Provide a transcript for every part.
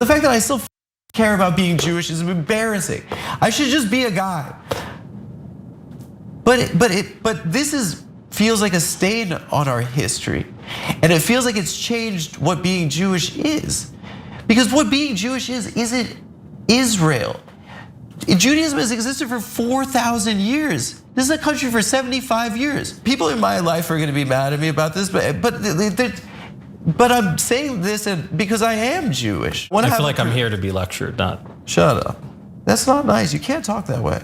The fact that I still care about being Jewish is embarrassing. I should just be a guy. But this feels like a stain on our history. And it feels like it's changed what being Jewish is. Because what being Jewish is isn't Israel. Judaism has existed for 4,000 years. This is a country for 75 years. People in my life are gonna be mad at me about this, but I'm saying this because I am Jewish. I feel like I'm here to be lectured, not. Shut up. That's not nice. You can't talk that way.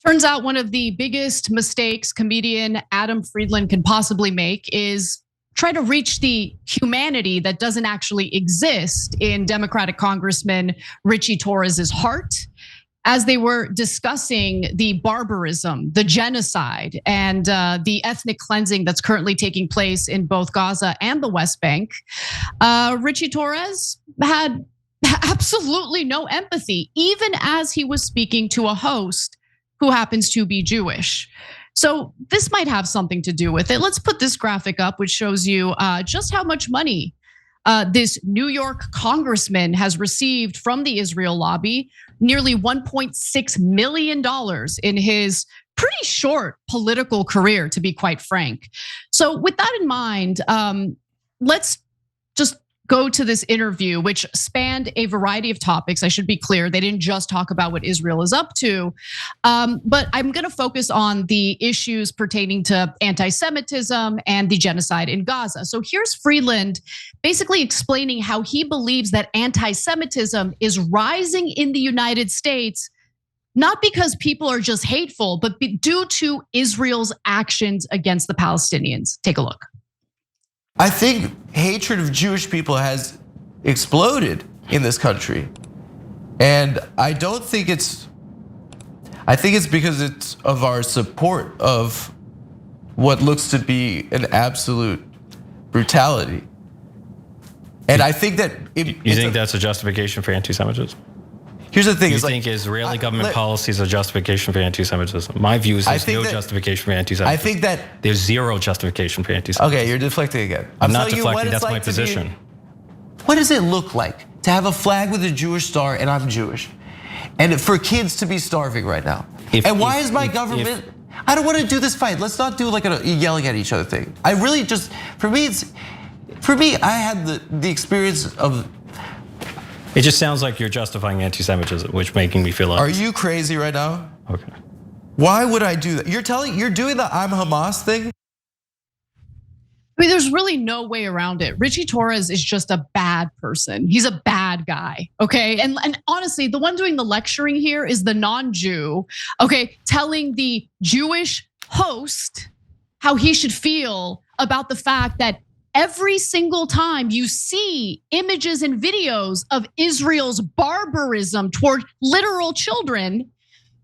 Turns out one of the biggest mistakes comedian Adam Friedland can possibly make is try to reach the humanity that doesn't actually exist in Democratic Congressman Ritchie Torres' heart as they were discussing the barbarism, the genocide, and the ethnic cleansing that's currently taking place in both Gaza and the West Bank. Ritchie Torres had absolutely no empathy, even as he was speaking to a host who happens to be Jewish. So this might have something to do with it. Let's put this graphic up, which shows you just how much money this New York congressman has received from the Israel lobby, nearly $1.6 million in his pretty short political career, to be quite frank. So with that in mind, let's just go to this interview, which spanned a variety of topics. I should be clear, they didn't just talk about what Israel is up to, but I'm gonna focus on the issues pertaining to anti-Semitism and the genocide in Gaza. So here's Friedland basically explaining how he believes that anti-Semitism is rising in the United States, not because people are just hateful, but due to Israel's actions against the Palestinians. Take a look. I think hatred of Jewish people has exploded in this country. And I think it's because it's of our support of what looks to be an absolute brutality. And I think that you think that's a justification for anti-Semitism? Here's the thing: you think Israeli government policy is a justification for anti-Semitism? My view is there's no justification for anti-Semitism. I think that there's zero justification for anti-Semitism. Okay, you're deflecting again. I'm not deflecting. That's my position. What does it look like to have a flag with a Jewish star and I'm Jewish, and for kids to be starving right now? And why is my government? I don't want to do this fight. Let's not do like a yelling at each other thing. I really just, for me, I had the experience of. It just sounds like you're justifying anti-Semitism, which making me feel like. Are you crazy right now? Okay. Why would I do that? You're doing the I'm Hamas thing? I mean, there's really no way around it. Ritchie Torres is just a bad person. He's a bad guy, okay? And honestly, the one doing the lecturing here is the non-Jew, okay? Telling the Jewish host how he should feel about the fact that every single time you see images and videos of Israel's barbarism toward literal children,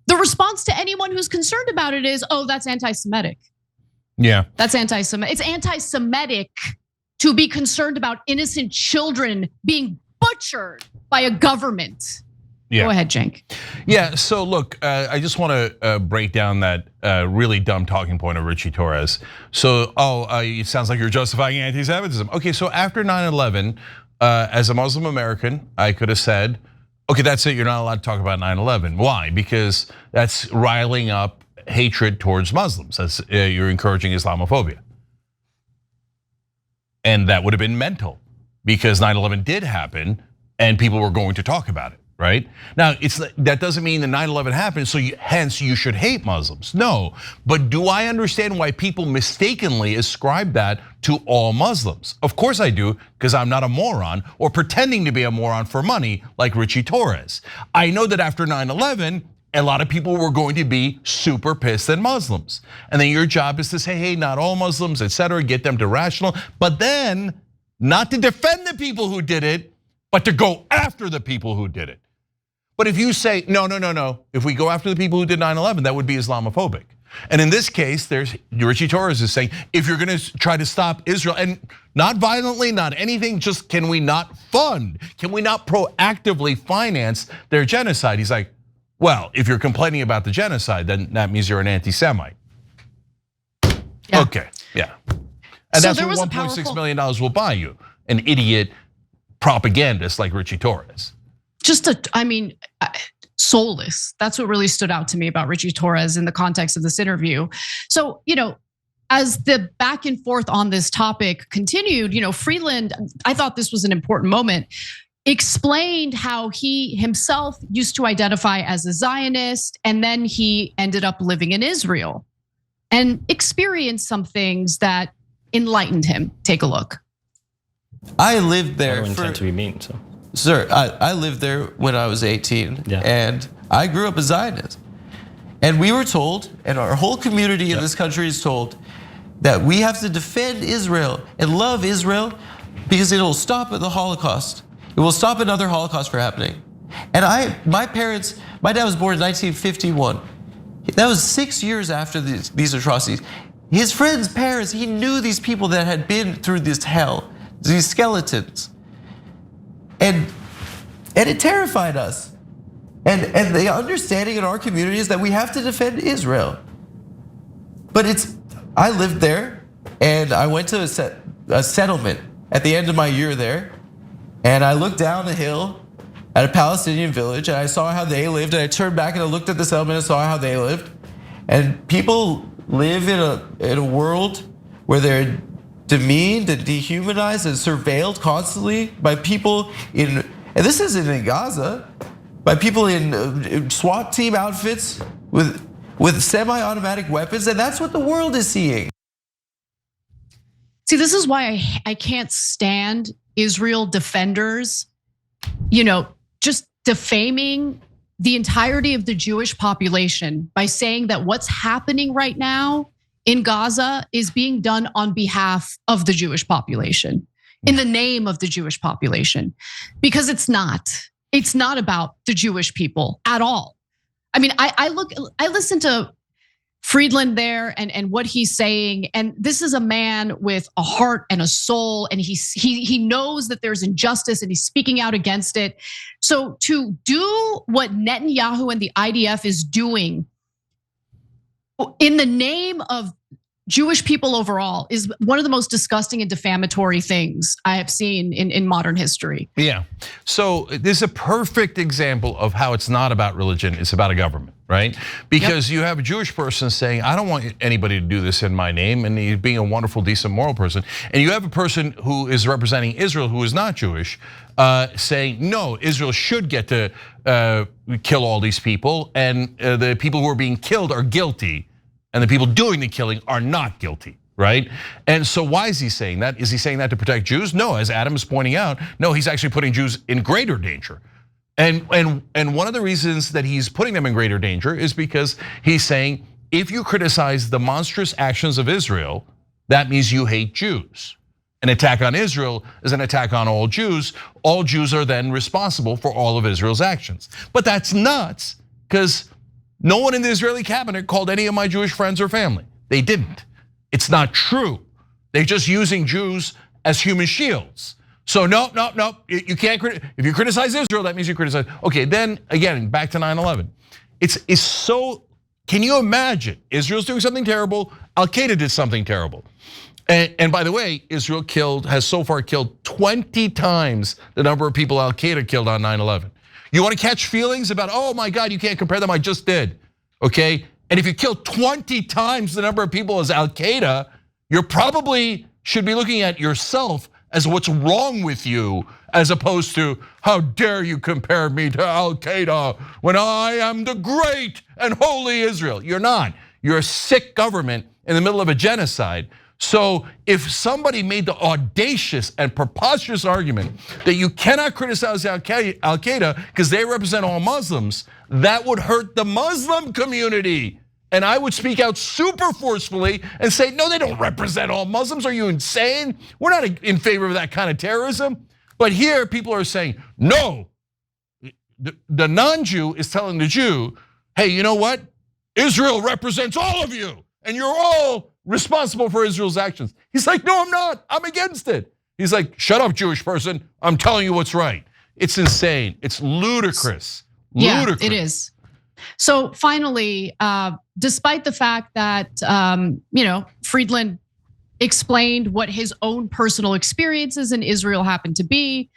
the response to anyone who's concerned about it is, oh, that's anti-Semitic. Yeah. That's anti-Semitic. It's anti-Semitic to be concerned about innocent children being butchered by a government. Yeah. Go ahead, Cenk. Yeah, so look, I just want to break down that really dumb talking point of Ritchie Torres. So, it sounds like you're justifying anti-Semitism. Okay, so after 9/11, as a Muslim American, I could have said, okay, that's it, you're not allowed to talk about 9/11. Why? Because that's riling up hatred towards Muslims. That's you're encouraging Islamophobia. And that would have been mental because 9/11 did happen and people were going to talk about it. Right? Now, that doesn't mean that 9/11 happened, so hence you should hate Muslims. No, but do I understand why people mistakenly ascribe that to all Muslims? Of course I do, because I'm not a moron or pretending to be a moron for money like Ritchie Torres. I know that after 9/11, a lot of people were going to be super pissed at Muslims. And then your job is to say, hey, not all Muslims, etc., get them to rational, but then not to defend the people who did it, but to go after the people who did it. But if you say, no, if we go after the people who did 9/11, that would be Islamophobic. And in this case, there's Ritchie Torres is saying, if you're gonna try to stop Israel, and not violently, not anything, just can we not fund? Can we not proactively finance their genocide? He's like, well, if you're complaining about the genocide, then that means you're an anti-Semite. Yeah. Okay, yeah. And so that's what $1.6 million will buy you, an idiot propagandists like Ritchie Torres. Soulless. That's what really stood out to me about Ritchie Torres in the context of this interview. So, as the back and forth on this topic continued, Friedland, I thought this was an important moment, explained how he himself used to identify as a Zionist, and then he ended up living in Israel and experienced some things that enlightened him. Take a look. I lived there. I don't intend to be mean, so. Sir, I lived there when I was 18, and I grew up a Zionist. And we were told, and our whole community in this country is told, that we have to defend Israel and love Israel because it'll stop the Holocaust. It will stop another Holocaust from happening. And my dad was born in 1951. That was 6 years after these atrocities. His friends' parents, he knew these people that had been through this hell, these skeletons. And it terrified us. And the understanding in our community is that we have to defend Israel. But I lived there, and I went to a settlement at the end of my year there, and I looked down the hill at a Palestinian village, and I saw how they lived, and I turned back and I looked at the settlement and saw how they lived. And people live in a world where they're demeaned and dehumanized and surveilled constantly by people and this isn't in Gaza, by people in SWAT team outfits with semi-automatic weapons, and that's what the world is seeing. See, this is why I can't stand Israel defenders, just defaming the entirety of the Jewish population by saying that what's happening right now in Gaza is being done on behalf of the Jewish population, in the name of the Jewish population, because it's not about the Jewish people at all. I mean, I listen to Friedland there and what he's saying, and this is a man with a heart and a soul, and he knows that there's injustice and he's speaking out against it. So to do what Netanyahu and the IDF is doing in the name of Jewish people overall is one of the most disgusting and defamatory things I have seen in modern history. Yeah, so this is a perfect example of how it's not about religion, it's about a government, right? Because you have a Jewish person saying, I don't want anybody to do this in my name, and he's being a wonderful, decent, moral person. And you have a person who is representing Israel who is not Jewish, saying, no, Israel should get to kill all these people, and the people who are being killed are guilty, and the people doing the killing are not guilty, right? And so why is he saying that? Is he saying that to protect Jews? No, as Adam is pointing out, no, he's actually putting Jews in greater danger. And one of the reasons that he's putting them in greater danger is because he's saying, if you criticize the monstrous actions of Israel, that means you hate Jews. An attack on Israel is an attack on all Jews. All Jews are then responsible for all of Israel's actions. But that's nuts, because no one in the Israeli cabinet called any of my Jewish friends or family. They didn't. It's not true. They're just using Jews as human shields. So no, you can't, if you criticize Israel, that means you criticize. Okay, then again, back to 9/11. It's so, can you imagine? Israel's doing something terrible, Al-Qaeda did something terrible. And by the way, Israel has so far killed 20 times the number of people Al-Qaeda killed on 9/11. You want to catch feelings about, oh my God, you can't compare them, I just did, okay? And if you kill 20 times the number of people as Al-Qaeda, you probably should be looking at yourself as what's wrong with you, as opposed to, how dare you compare me to Al-Qaeda when I am the great and holy Israel. You're not, you're a sick government in the middle of a genocide. So if somebody made the audacious and preposterous argument that you cannot criticize Al-Qaeda because they represent all Muslims, that would hurt the Muslim community. And I would speak out super forcefully and say, no, they don't represent all Muslims. Are you insane? We're not in favor of that kind of terrorism. But here people are saying, no, the non-Jew is telling the Jew, hey, you know what? Israel represents all of you, and you're all responsible for Israel's actions. He's like, no, I'm not, I'm against it. He's like, shut up, Jewish person, I'm telling you what's right. It's insane, it's ludicrous. Yeah, it is. So finally, despite the fact that Friedland explained what his own personal experiences in Israel happened to be,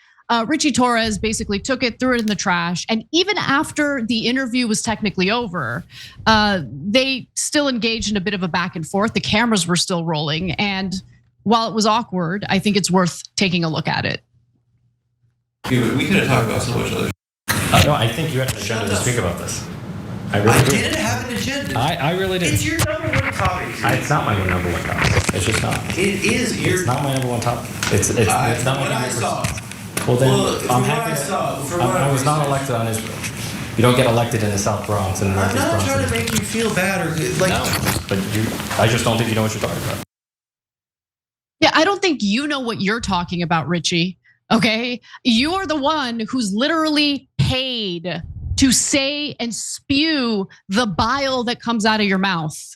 Ritchie Torres basically took it, threw it in the trash. And even after the interview was technically over, they still engaged in a bit of a back and forth. The cameras were still rolling. And while it was awkward, I think it's worth taking a look at it. We could have talked about so much other. No, I think you had an agenda to speak about this. I didn't have an agenda. I really did. It's your number one topic. It's not my number one topic. It's just not. It is your. It's not my number one topic. It's not my number one. Well, then I'm happy. I was not elected on Israel. You don't get elected in the South Bronx and the Northeast Bronx. I'm not trying to make you feel bad or like. No, but I just don't think you know what you're talking about. Yeah, I don't think you know what you're talking about, Ritchie. Okay, you're the one who's literally paid to say and spew the bile that comes out of your mouth.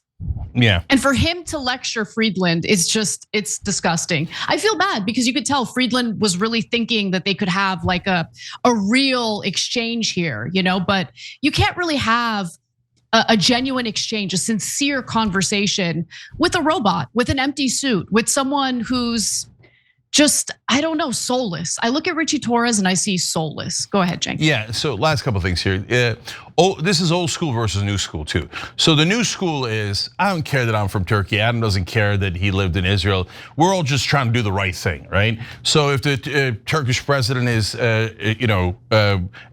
Yeah. And for him to lecture Friedland is just, it's disgusting. I feel bad because you could tell Friedland was really thinking that they could have like a real exchange here, but you can't really have a genuine exchange, a sincere conversation with a robot, with an empty suit, with someone who's just, I don't know, soulless. I look at Ritchie Torres and I see soulless. Go ahead, Cenk. Yeah, so last couple things here. This is old school versus new school too. So the new school is, I don't care that I'm from Turkey. Adam doesn't care that he lived in Israel. We're all just trying to do the right thing, right? So if the Turkish president is,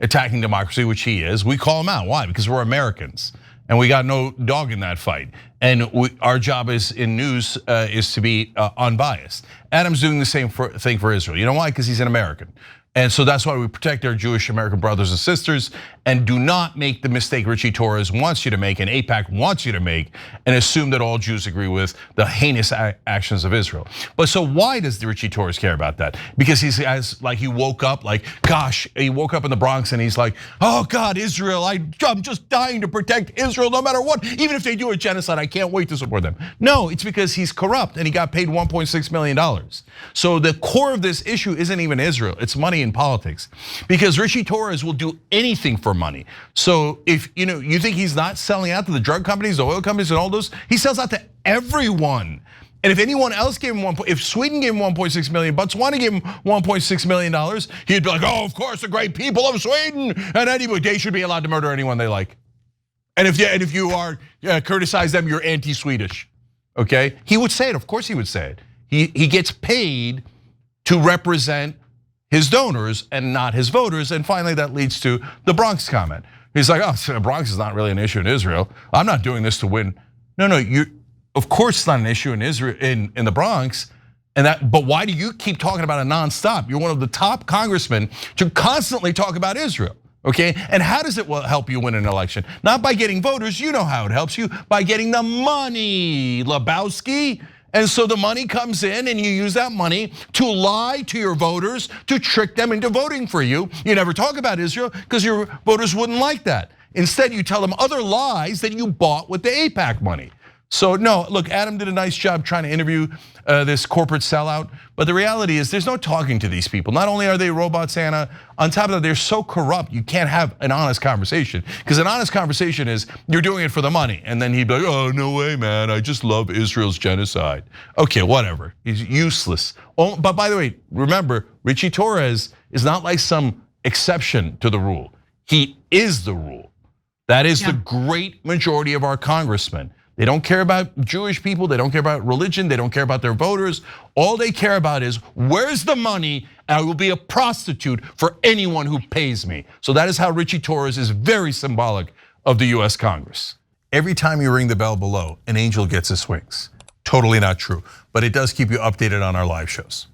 attacking democracy, which he is, we call him out. Why? Because we're Americans. And we got no dog in that fight. And our job is in news is to be unbiased. Adam's doing the same thing for Israel. You know why? Because he's an American. And so that's why we protect our Jewish American brothers and sisters and do not make the mistake Ritchie Torres wants you to make and AIPAC wants you to make and assume that all Jews agree with the heinous actions of Israel. But so why does Ritchie Torres care about that? Because he woke up like, gosh, he woke up in the Bronx and he's like, oh God, Israel, I'm just dying to protect Israel no matter what. Even if they do a genocide, I can't wait to support them. No, it's because he's corrupt and he got paid $1.6 million. So the core of this issue isn't even Israel, it's money in politics. Because Ritchie Torres will do anything for money. So if you think he's not selling out to the drug companies, the oil companies and all those, he sells out to everyone. And if anyone else gave him if Sweden gave him 1.6 million, Botswana gave him $1.6 million, he'd be like, oh, of course, the great people of Sweden, and anybody, they should be allowed to murder anyone they like. And if you are criticize them, you're anti-Swedish. Okay? He would say it, of course he would say it. He gets paid to represent his donors and not his voters. And finally, that leads to the Bronx comment. He's like, oh, the Bronx is not really an issue in Israel. I'm not doing this to win. No, of course it's not an issue in Israel, in the Bronx. But why do you keep talking about it nonstop? You're one of the top congressmen to constantly talk about Israel, okay? And how does it help you win an election? Not by getting voters, you know how it helps you, by getting the money, Lebowski. And so the money comes in and you use that money to lie to your voters, to trick them into voting for you. You never talk about Israel because your voters wouldn't like that. Instead, you tell them other lies that you bought with the AIPAC money. So no, look, Adam did a nice job trying to interview this corporate sellout, but the reality is there's no talking to these people. Not only are they robots, Anna, on top of that, they're so corrupt, you can't have an honest conversation. Because an honest conversation is, you're doing it for the money. And then he'd be like, oh, no way, man, I just love Israel's genocide. Okay, whatever, he's useless. Oh, but by the way, remember, Ritchie Torres is not like some exception to the rule. He is the rule. That is the great majority of our congressmen. They don't care about Jewish people, they don't care about religion, they don't care about their voters. All they care about is, where's the money? And I will be a prostitute for anyone who pays me. So that is how Ritchie Torres is very symbolic of the US Congress. Every time you ring the bell below, an angel gets his wings. Totally not true, but it does keep you updated on our live shows.